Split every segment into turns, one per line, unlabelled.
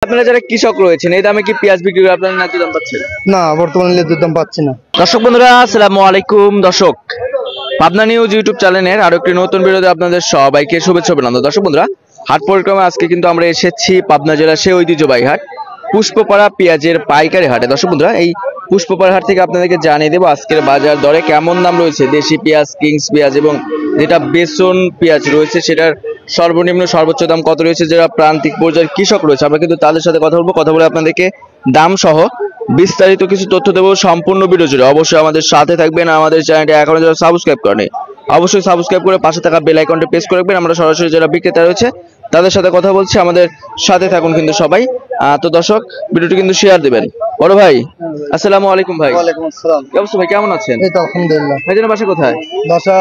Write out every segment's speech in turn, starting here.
আপনারা যারা কৃষক রয়েছেন এই দামে কি পেঁয়াজ বিক্রি করে আপনারা ন্যায্য দাম পাচ্ছেন?
না, বর্তমানে ন্যায্য দাম পাচ্ছি না।
দর্শক বন্ধুরা আসসালামু আলাইকুম। দর্শক, পাবনা নিউজ ইউটিউব চ্যানেলের আরো একটি নতুন ভিডিওতে আপনাদের সবাইকে শুভেচ্ছা অভিনন্দন। দর্শক বন্ধুরা, হাট পরিক্রমা আজকে কিন্তু আমরা এসেছি পাবনা জেলার সেই ঐতিহ্যবাহী হাট পুষ্পপাড়া পেঁয়াজের পাইকারি হাটে। দর্শক বন্ধুরা, এই পুষ্পপাড়া হাট থেকে আপনাদেরকে জানিয়ে দেবো আজকের বাজার দরে কেমন দাম রয়েছে দেশি পেঁয়াজ, কিংস পেঁয়াজ এবং যেটা বেসন পেঁয়াজ রয়েছে সেটার সর্বনিম্ন সর্বোচ্চ দাম কত রয়েছে। যারা প্রান্তিক পর্যায়ের কৃষক রয়েছে আমরা কিন্তু তাদের সাথে কথা বলবো, কথা বলে আপনাদেরকে দাম সহ বিস্তারিত কিছু তথ্য দেবো সম্পূর্ণ ভিডিও জুড়ে। অবশ্যই আমাদের সাথে থাকবেন। আমাদের চ্যানেলটি এখনো যারা সাবস্ক্রাইব করেনি অবশ্যই সাবস্ক্রাইব করে পাশে থাকা বেল আইকনটি প্রেস করে রাখবেন। আমরা সরাসরি যারা বিক্রেতা রয়েছে তাদের সাথে কথা বলছি, আমাদের সাথে থাকুন কিন্তু সবাই। তো দর্শক, ভিডিওটি কিন্তু শেয়ার দিবেন। বড় ভাই আসসালামু আলাইকুম। ভাই
ওয়ালাইকুম আসসালাম।
কি অবস্থা ভাই, কেমন আছেন?
এই তো আলহামদুলিল্লাহ।
ভাইজান বাসা কোথায়?
বাসা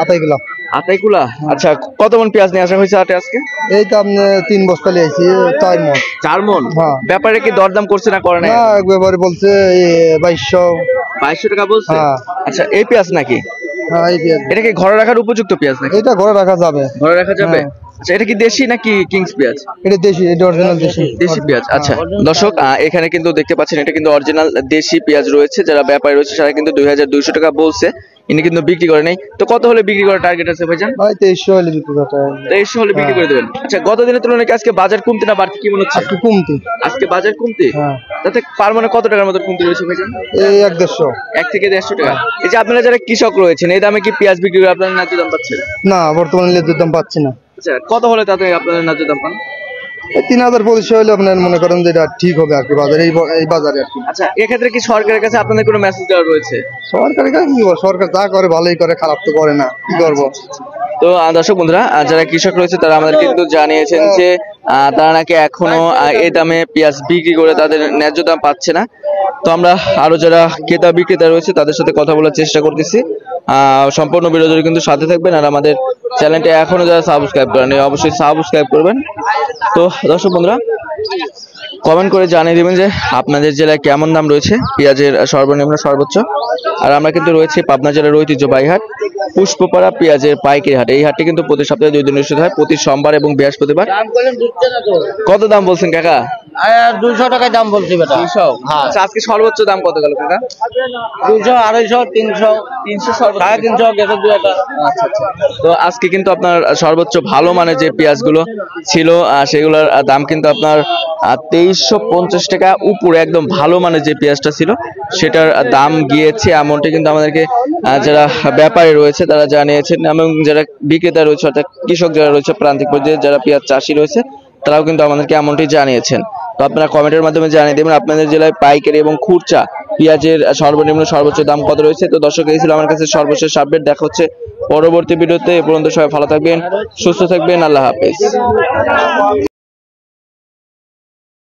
আতাইগুলা।
আতাইকুলা। আচ্ছা, কত মন পেঁয়াজ নিয়ে আসা হয়েছে হাটে আজকে?
এই তো আপনি 3 বস্তা লিয়েছি, 4 মণ।
4 মন?
হ্যাঁ।
ব্যাপারে কি দরদাম করছে না করে না?
না, একবারে বলছে 2200
টাকা বলছে।
হ্যাঁ।
আচ্ছা, এই পেঁয়াজ নাকি?
হ্যাঁ, এই পেঁয়াজ।
এটা কি ঘরে রাখার উপযুক্ত পেঁয়াজ নাকি?
এটা ঘরে রাখা যাবে।
ঘরে রাখা যাবে?
হ্যাঁ।
আচ্ছা, এটা কি দেশি নাকি কিংস পেঁয়াজ?
এটা দেশি, এটা অরিজিনাল দেশি।
দেশি পেঁয়াজ। আচ্ছা দর্শক, এখানে কিন্তু দেখতে পাচ্ছেন এটা কিন্তু অরিজিনাল দেশি পেঁয়াজ রয়েছে। যারা ব্যাপারী রয়েছে তারা কিন্তু 2200 টাকা বলছে, ইনি কিন্তু বিক্রি করে নাই। তো কত হলে বিক্রি করার টার্গেট আছে ভাইজান?
ভাই 2300 হলে বিক্রি করতে হবে।
2300 হলে বিক্রি করে দেবেন। আচ্ছা, গত দিনের তুলনায় কি আজকে বাজার কমতে না বাড়তি কি মনে হচ্ছে?
আজকে কমতি।
আজকে বাজার কমতে?
হ্যাঁ।
তাতে পার মানে কত টাকার মতো কমতে রয়েছে ভাইজান?
এই 150।
1 থেকে 150 টাকা। এই যে আপনারা যারা কৃষক রয়েছেন এই দামে কি পেঁয়াজ বিক্রি করে আপনারা ন্যায্য দাম পাচ্ছেন?
না, বর্তমানে ন্যায্য দাম পাচ্ছি না।
আচ্ছা, কত হলে তাতে আপনারা ন্যায্য দাম পান?
3000 হলে আপনার মনে করেন যে এটা ঠিক হবে আর কি বাজারে, এই বাজারে আর কি।
আচ্ছা, এক্ষেত্রে কি সরকারের কাছে আপনাদের কোনো মেসেজ দেওয়া রয়েছে?
সরকারের কাছে কি বলবো, সরকার যা করে ভালোই করে, খারাপ তো করে না, কি করবো।
তো দর্শক বন্ধুরা, যারা কৃষক রয়েছে তারা আমাদের কিন্তু জানিয়েছেন যে তারা নাকি এখনো এই দামে পেঁয়াজ বিক্রি করে তাদের ন্যায্য দাম পাচ্ছে না। তো আমরা আরো যারা ক্রেতা বিক্রেতা রয়েছে তাদের সাথে কথা বলার চেষ্টা করতেছি। সম্পূর্ণ ভিডিও জুড়ে কিন্তু সাথে থাকবেন। আর আমাদের চ্যানেলটি এখনো যারা সাবস্ক্রাইব করেন অবশ্যই সাবস্ক্রাইব করবেন। তো দর্শক বন্ধুরা, কমেন্ট করে জানিয়ে দিবেন যে আপনাদের জেলায় কেমন দাম রয়েছে পেঁয়াজের সর্বনিম্ন সর্বোচ্চ। আর আমরা কিন্তু রয়েছে পাবনা জেলার ঐতিহ্যবাহী হাট পুষ্পপাড়া পেঁয়াজের পাইকারি হাট। এই হাটটি কিন্তু প্রতি সপ্তাহে 2 দিন অনুষ্ঠিত হয়, প্রতি সোমবার এবং বৃহস্পতিবার। কত দাম বলছেন কাকা?
200 টাকায় দাম বলছি বেটা।
200? আচ্ছা, আজকে সর্বোচ্চ দাম কত গেল কাকা?
200, 250, 300,
300 সর্বোচ্চ।
350 গেছে 2 টাকা।
আচ্ছা আচ্ছা। তো আজকে কিন্তু আপনার সর্বোচ্চ ভালো মানের যে পেঁয়াজগুলো ছিল সেগুলোর দাম কিন্তু আপনার 2350 টাকা উপরে, একদম ভালো মানের যে পেঁয়াজটা ছিল সেটার দাম গিয়েছে। এমনটি কিন্তু আমাদেরকে যারা ব্যাপারী রয়েছে তারা জানিয়েছেন এবং যারা বিক্রেতা রয়েছে অর্থাৎ কৃষক যারা রয়েছে প্রান্তিক পর্যায়ে যারা পেঁয়াজ চাষি রয়েছে তারাও কিন্তু আমাদেরকে এমনটি জানিয়েছেন। তো আপনারা কমেন্টের মাধ্যমে জানিয়ে দেবেন আপনাদের জেলায় পাইকারি এবং খুচরা পেঁয়াজের সর্বনিম্ন সর্বোচ্চ দাম কত রয়েছে। তো দর্শক, এই ছিল আমার কাছে সর্বশেষ আপডেট। দেখা হচ্ছে পরবর্তী ভিডিওতে। এ পর্যন্ত সবাই ভালো থাকবেন, সুস্থ থাকবেন। আল্লাহ হাফেজ।